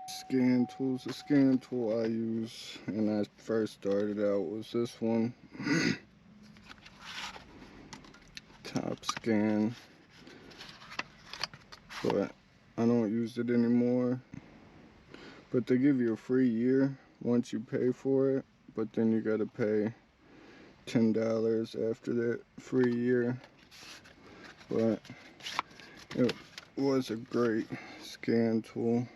Scan tools. The scan tool I use and I first started out was this one. TopScan. But I don't use it anymore. But they give you a free year once you pay for it, but then you gotta pay $10 after that free year. But it was a great scan tool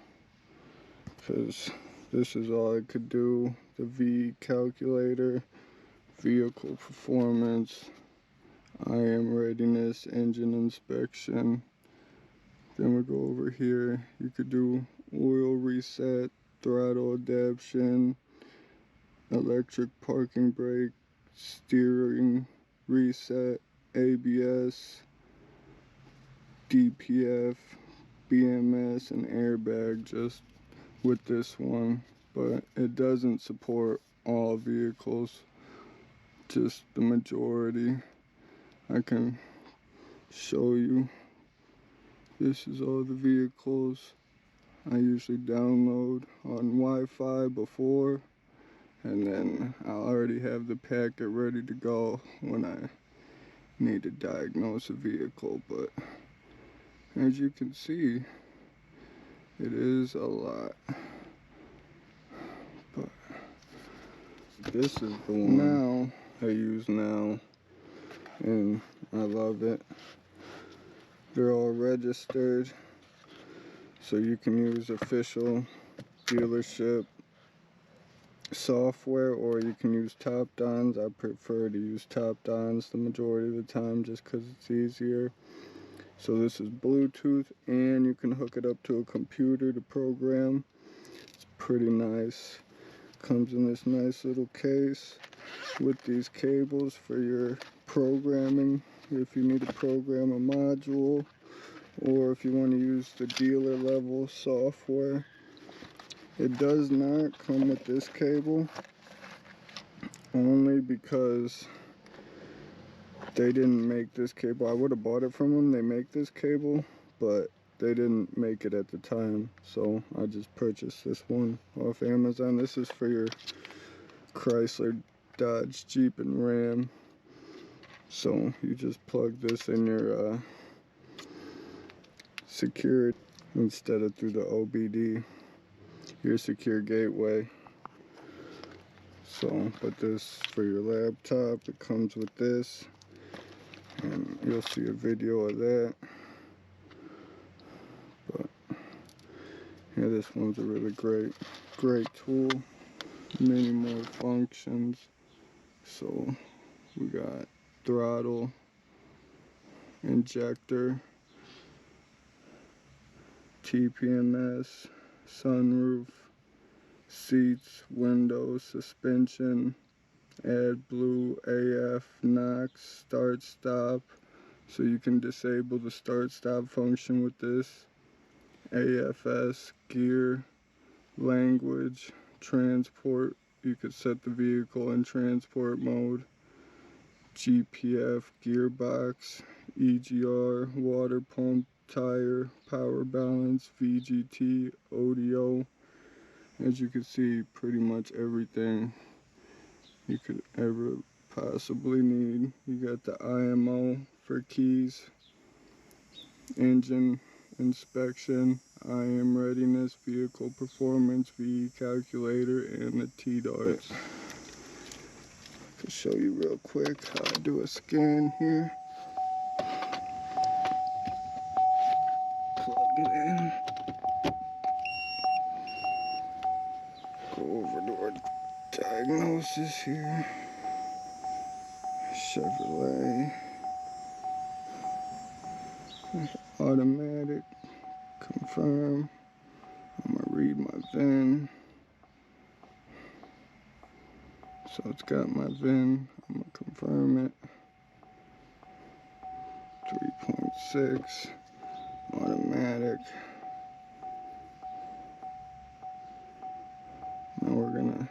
because this is all it could do. The V calculator, vehicle performance, IM readiness, engine inspection. Then we go over here, you could do oil reset, throttle adaptation, electric parking brake, steering reset, ABS, DPF, BMS, and airbag just with this one. But it doesn't support all vehicles, just the majority. I can show you. This is all the vehicles I usually download on Wi-Fi before, and then I already have the packet ready to go when I need to diagnose a vehicle. But as you can see, it is a lot. But this is the one now I use now, and I love it. They're all registered, so you can use official dealership software, or you can use TopDons. I prefer to use TopDons the majority of the time just because it's easier. So this is Bluetooth, and you can hook it up to a computer to program. It's pretty nice. Comes in this nice little case with these cables for your programming, if you need to program a module, or if you want to use the dealer level software. It does not come with this cable, only because they didn't make this cable. I would have bought it from them. They make this cable, but they didn't make it at the time, so I just purchased this one off Amazon. This is for your Chrysler, Dodge, Jeep, and Ram. So you just plug this in your security instead of through the OBD, your secure gateway. So, but this for your laptop, it comes with this, and you'll see a video of that. But yeah, this one's a really great tool. Many more functions. So we got throttle, injector, TPMS, sunroof, seats, windows, suspension, AdBlue, AF, NOx, start stop. So you can disable the start stop function with this. AFS, gear, language, transport. You could set the vehicle in transport mode. GPF, gearbox, EGR, water pump, tire, power balance, VGT, audio. As you can see, pretty much everything you could ever possibly need. You got the IMO for keys, engine inspection, IM readiness, vehicle performance, V calculator, and the TDOTs. I'll show you real quick how I do a scan here. Plug it in. Go over to our diagnosis here. Chevrolet. Automatic. Confirm. I'm gonna read my VIN. So it's got my VIN. I'm gonna confirm it. 3.6. Automatic. Now we're gonna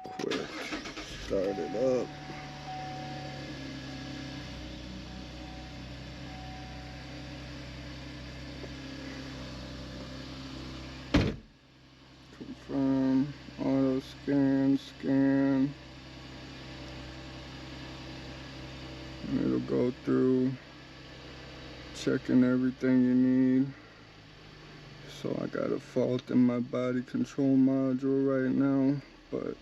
quick start it up. one scan, and it'll go through checking everything you need. So I got a fault in my body control module right now, but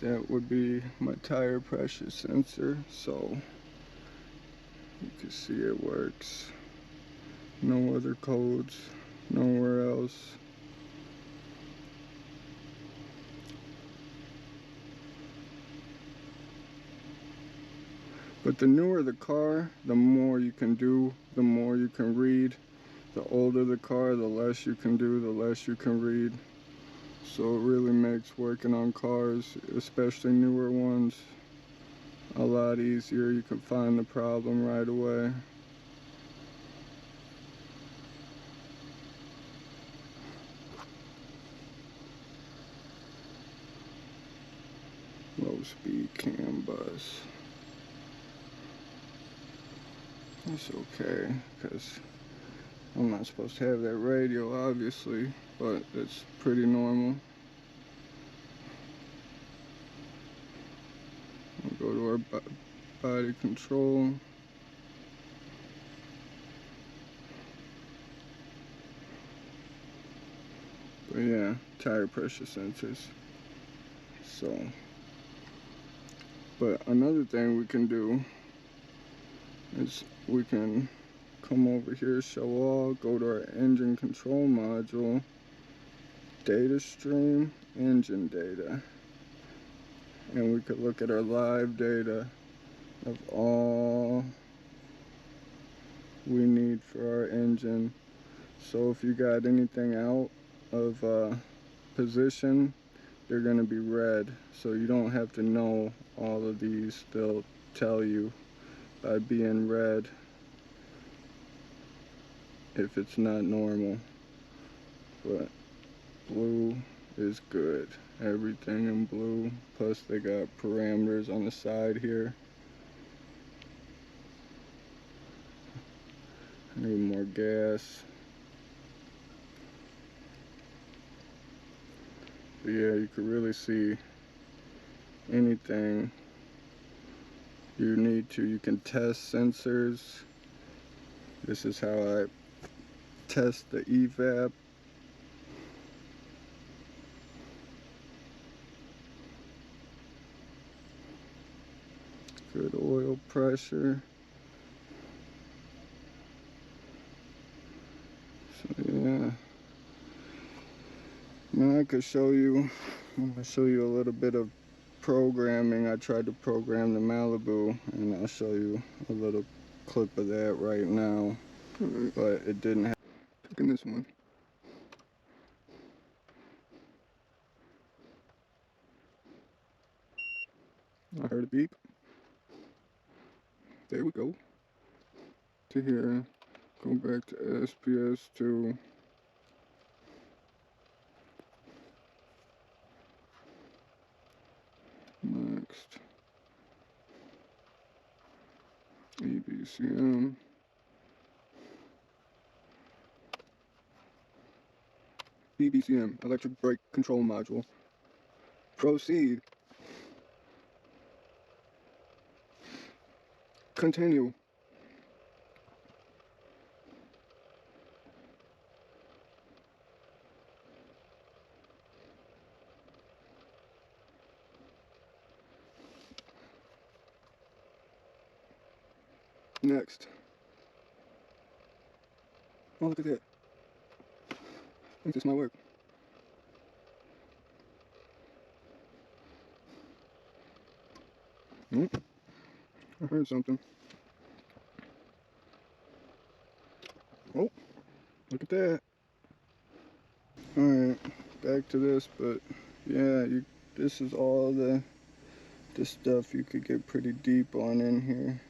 that would be my tire pressure sensor. So you can see it works. No other codes, nowhere else. But the newer the car, the more you can do, the more you can read. The older the car, the less you can do, the less you can read. So it really makes working on cars, especially newer ones, a lot easier. You can find the problem right away. Low speed CAN bus. It's okay, because I'm not supposed to have that radio, obviously, but it's pretty normal. We'll go to our body control. But yeah, tire pressure sensors. So, but another thing we can do is we can come over here, show all, go to our engine control module, data stream, engine data, and we could look at our live data of all we need for our engine. So if you got anything out of position, they're going to be red. So you don't have to know all of these. They'll tell you by being red if it's not normal. But blue is good. Everything in blue. Plus they got parameters on the side here. I need more gas. But yeah, you can really see anything you need to. You can test sensors. This is how I test the evap. Good oil pressure. So yeah. Now I could show you, I'm going to show you a little bit of programming. I tried to program the Malibu, and I'll show you a little clip of that right now. But it didn't have. Look at this one. I heard a beep. There we go. To here. Go back to SPS2. Next. EBCM. EBCM, electric brake control module. Proceed. Continue. Next. Oh, look at that. I think this might work. Nope. I heard something. Oh, look at that. Alright, back to this, but yeah, this is all the stuff you could get pretty deep on in here.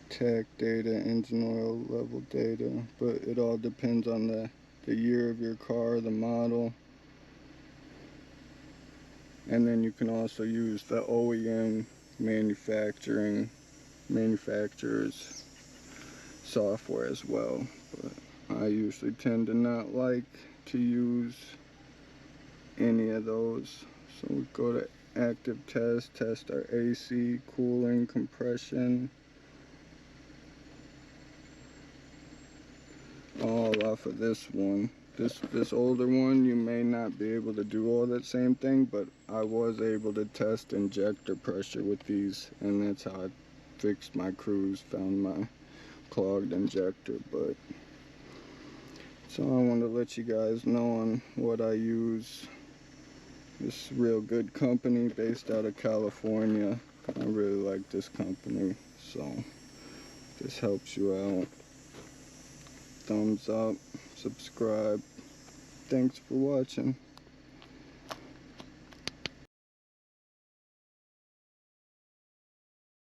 Tach data, engine oil level data, but it all depends on the year of your car, the model. And then you can also use the OEM manufacturer's software as well. But I usually tend to not like to use any of those. So we go to active test, test our AC, cooling, compression, all off of this one. This older one, you may not be able to do all that same thing, but I was able to test injector pressure with these, and that's how I fixed my cruise, found my clogged injector. But so I want to let you guys know on what I use. This real good company based out of California. I really like this company, so if this helps you out, thumbs up, subscribe. Thanks for watching.